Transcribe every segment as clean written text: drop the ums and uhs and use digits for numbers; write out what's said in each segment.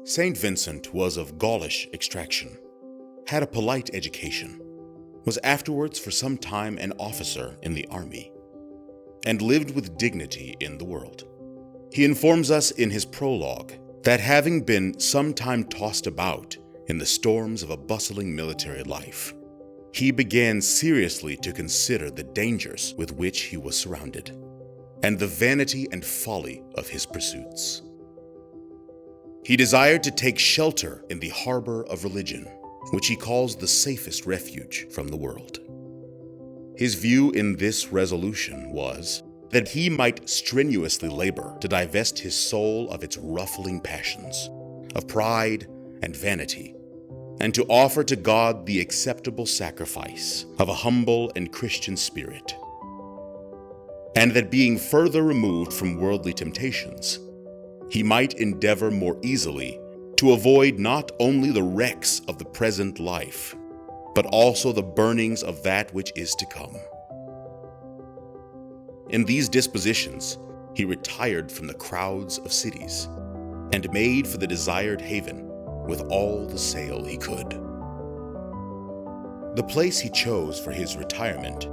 Saint Vincent was of Gaulish extraction, had a polite education, was afterwards for some time an officer in the army, and lived with dignity in the world. He informs us in his prologue that having been some time tossed about in the storms of a bustling military life, he began seriously to consider the dangers with which he was surrounded, and the vanity and folly of his pursuits. He desired to take shelter in the harbor of religion, which he calls the safest refuge from the world. His view in this resolution was that he might strenuously labor to divest his soul of its ruffling passions, of pride and vanity, and to offer to God the acceptable sacrifice of a humble and Christian spirit, and that being further removed from worldly temptations, he might endeavor more easily to avoid not only the wrecks of the present life, but also the burnings of that which is to come. In these dispositions, he retired from the crowds of cities and made for the desired haven with all the sail he could. The place he chose for his retirement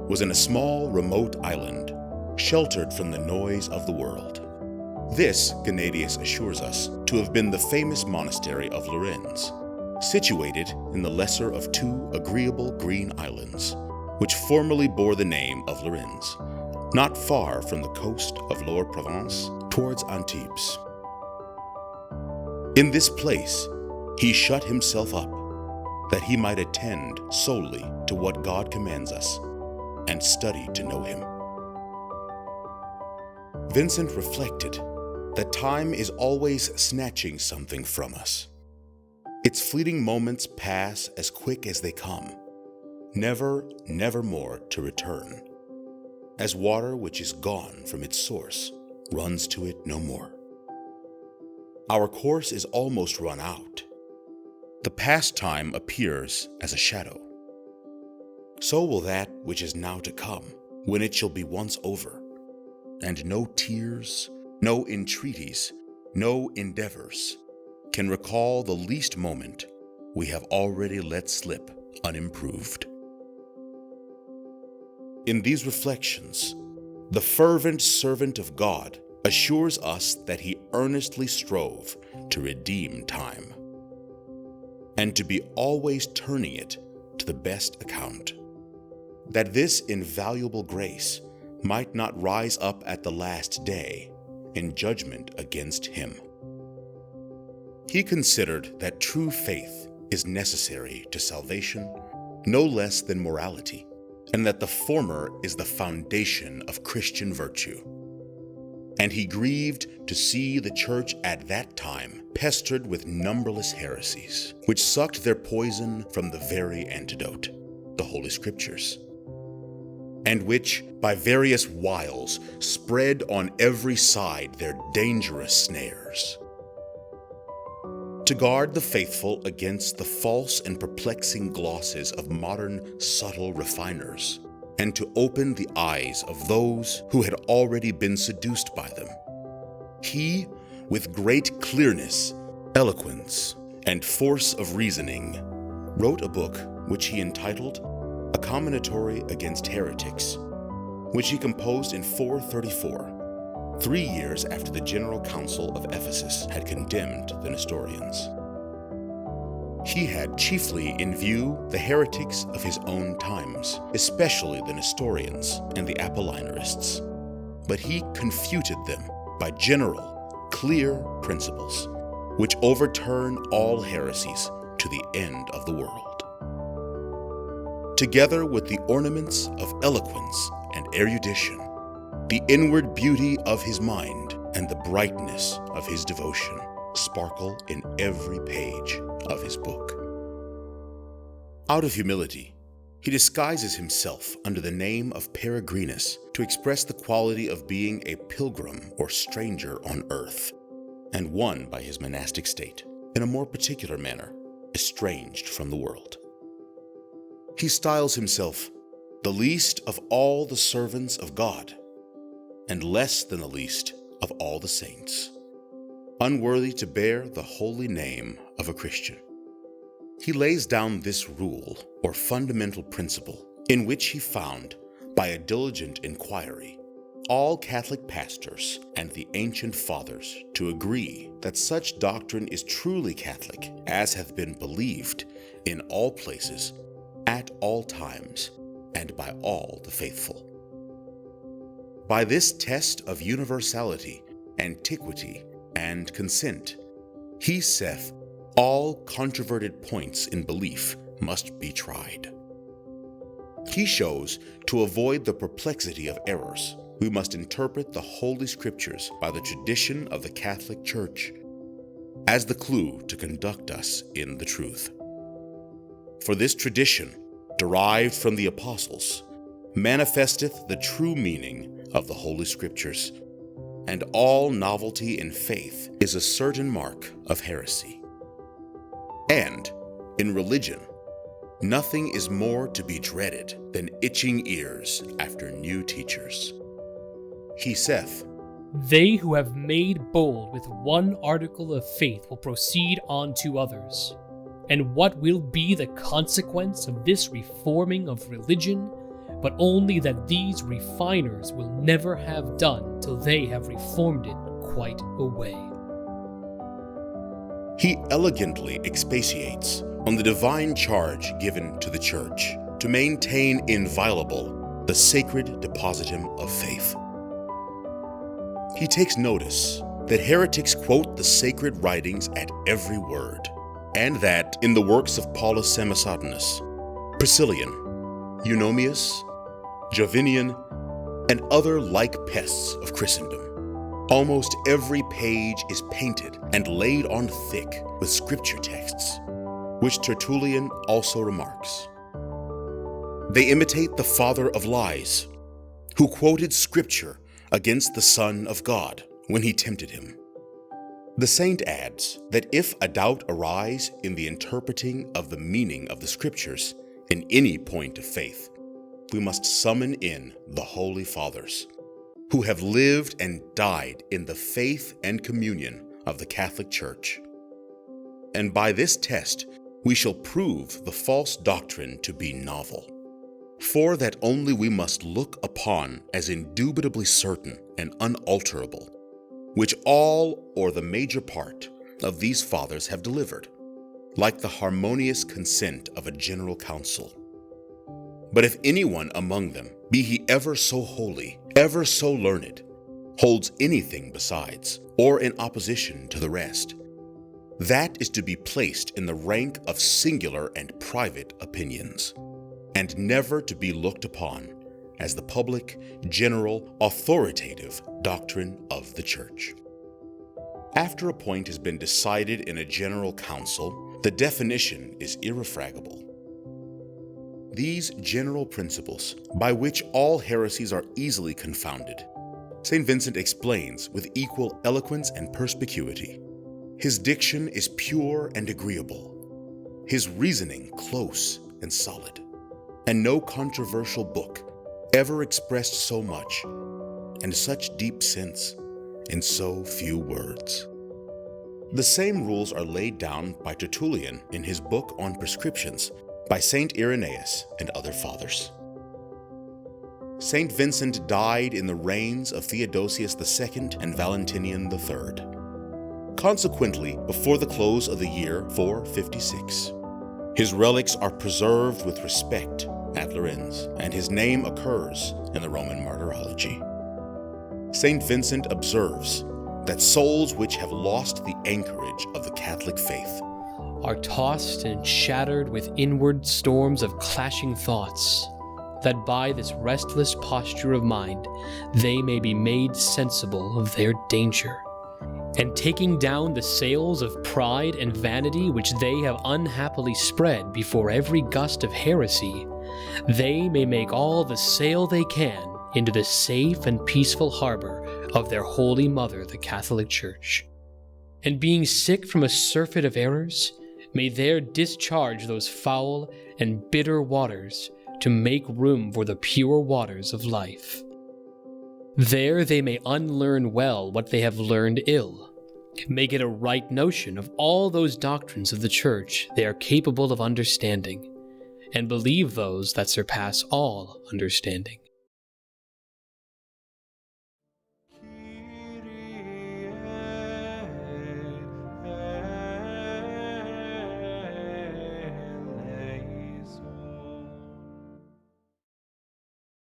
was in a small, remote island, sheltered from the noise of the world. This, Gennadius assures us, to have been the famous monastery of Lerins, situated in the lesser of two agreeable green islands, which formerly bore the name of Lerins, not far from the coast of Lower Provence towards Antibes. In this place, he shut himself up, that he might attend solely to what God commands us, and study to know him. Vincent reflected that time is always snatching something from us. Its fleeting moments pass as quick as they come, never more to return, as water which is gone from its source runs to it no more. Our course is almost run out. The past time appears as a shadow. So will that which is now to come, when it shall be once over, and no tears, no entreaties, no endeavors can recall the least moment we have already let slip unimproved. In these reflections, the fervent servant of God assures us that he earnestly strove to redeem time, and to be always turning it to the best account, that this invaluable grace might not rise up at the last day in judgment against him. He considered that true faith is necessary to salvation no less than morality, and that the former is the foundation of Christian virtue. And he grieved to see the church at that time pestered with numberless heresies, which sucked their poison from the very antidote, the Holy Scriptures, and which, by various wiles, spread on every side their dangerous snares. To guard the faithful against the false and perplexing glosses of modern subtle refiners, and to open the eyes of those who had already been seduced by them, he, with great clearness, eloquence, and force of reasoning, wrote a book which he entitled A Comminatory Against Heretics, which he composed in 434, 3 years after the General Council of Ephesus had condemned the Nestorians. He had chiefly in view the heretics of his own times, especially the Nestorians and the Apollinarists, but he confuted them by general, clear principles, which overturn all heresies to the end of the world. Together with the ornaments of eloquence and erudition, the inward beauty of his mind and the brightness of his devotion sparkle in every page of his book. Out of humility, he disguises himself under the name of Peregrinus to express the quality of being a pilgrim or stranger on earth, and one by his monastic state, in a more particular manner, estranged from the world. He styles himself the least of all the servants of God, and less than the least of all the saints. unworthy to bear the holy name of a Christian. He lays down this rule or fundamental principle, in which he found, by a diligent inquiry, all Catholic pastors and the ancient fathers to agree that such doctrine is truly Catholic, as hath been believed in all places, at all times, and by all the faithful. By this test of universality, antiquity, and consent, he saith all controverted points in belief must be tried. He shows, to avoid the perplexity of errors, we must interpret the Holy Scriptures by the tradition of the Catholic Church, as the clue to conduct us in the truth. For this tradition, derived from the apostles, manifesteth the true meaning of the Holy Scriptures, and all novelty in faith is a certain mark of heresy. And, in religion, nothing is more to be dreaded than itching ears after new teachers. He saith, They who have made bold with one article of faith will proceed on to others. And what will be the consequence of this reforming of religion, but only that these refiners will never have done till they have reformed it quite away. He elegantly expatiates on the divine charge given to the Church to maintain inviolable the sacred depositum of faith. He takes notice that heretics quote the sacred writings at every word, and that in the works of Paulus Samosatnus, Priscillian, Eunomius, Jovinian, and other like pests of Christendom, almost every page is painted and laid on thick with scripture texts, which Tertullian also remarks. They imitate the father of lies, who quoted scripture against the Son of God when he tempted him. The saint adds that if a doubt arise in the interpreting of the meaning of the scriptures in any point of faith, we must summon in the Holy Fathers, who have lived and died in the faith and communion of the Catholic Church. And by this test we shall prove the false doctrine to be novel. For that only we must look upon as indubitably certain and unalterable, which all or the major part of these fathers have delivered, like the harmonious consent of a general council. But if anyone among them, be he ever so holy, ever so learned, holds anything besides, or in opposition to the rest, that is to be placed in the rank of singular and private opinions, and never to be looked upon as the public, general, authoritative doctrine of the Church. After a point has been decided in a general council, the definition is irrefragable. These general principles, by which all heresies are easily confounded, St. Vincent explains with equal eloquence and perspicuity. His diction is pure and agreeable, his reasoning close and solid, and no controversial book ever expressed so much and such deep sense in so few words. The same rules are laid down by Tertullian in his book on prescriptions, by St. Irenaeus and other fathers. St. Vincent died in the reigns of Theodosius II and Valentinian III, consequently before the close of the year 456. His relics are preserved with respect at Lerins, and his name occurs in the Roman Martyrology. St. Vincent observes that souls which have lost the anchorage of the Catholic faith are tossed and shattered with inward storms of clashing thoughts, that by this restless posture of mind they may be made sensible of their danger, and taking down the sails of pride and vanity which they have unhappily spread before every gust of heresy, they may make all the sail they can into the safe and peaceful harbor of their Holy Mother, the Catholic Church. And being sick from a surfeit of errors, may there discharge those foul and bitter waters to make room for the pure waters of life. There they may unlearn well what they have learned ill, may get a right notion of all those doctrines of the Church they are capable of understanding, and believe those that surpass all understanding.